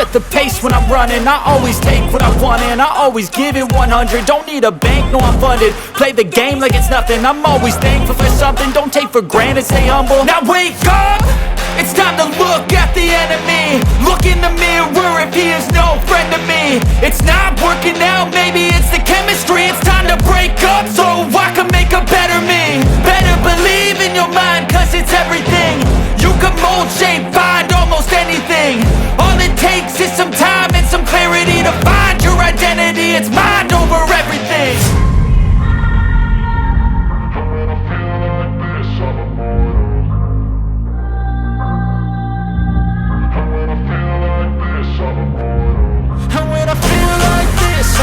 set the pace when I'm running. I always take what I want and I always give it 100. Don't need a bank, no I'm funded. Play the game like it's nothing. I'm always thankful for something. Don't take for granted, stay humble. Now wake up! It's time to look at the enemy. Look in the mirror if he is no friend to me. It's not working out, maybe it's the chemistry. It's time to break up so I can make a better me. Better believe in your mind, cause it's everything. You can mold, shape, find almost anything. All it takes is some time and some clarity to find your identity. It's mind over everything.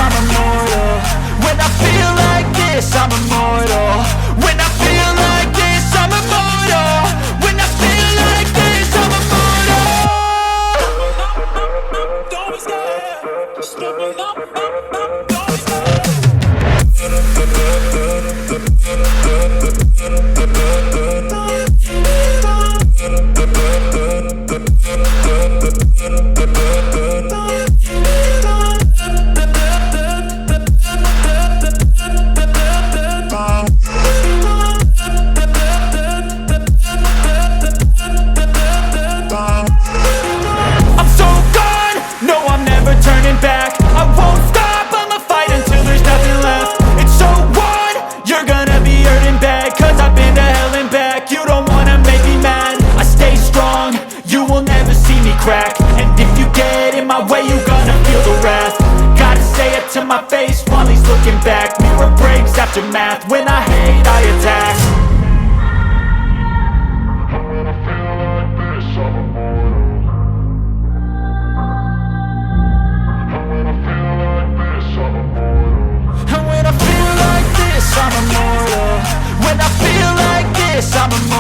I'm immortal. When I feel like this, I'm immortal. When I feel like this, I'm immortal. When I feel like this, I'm immortal. Don't be scared. Just give me up. Don't be scared. And if you get in my way, you gonna feel the wrath. Gotta say it to my face while he's looking back. Mirror breaks after math. When I hate, I attack. When I feel like this, I'm immortal. When I feel like this, I'm immortal. When I feel like this, I'm immortal. When I feel like this, I'm immortal.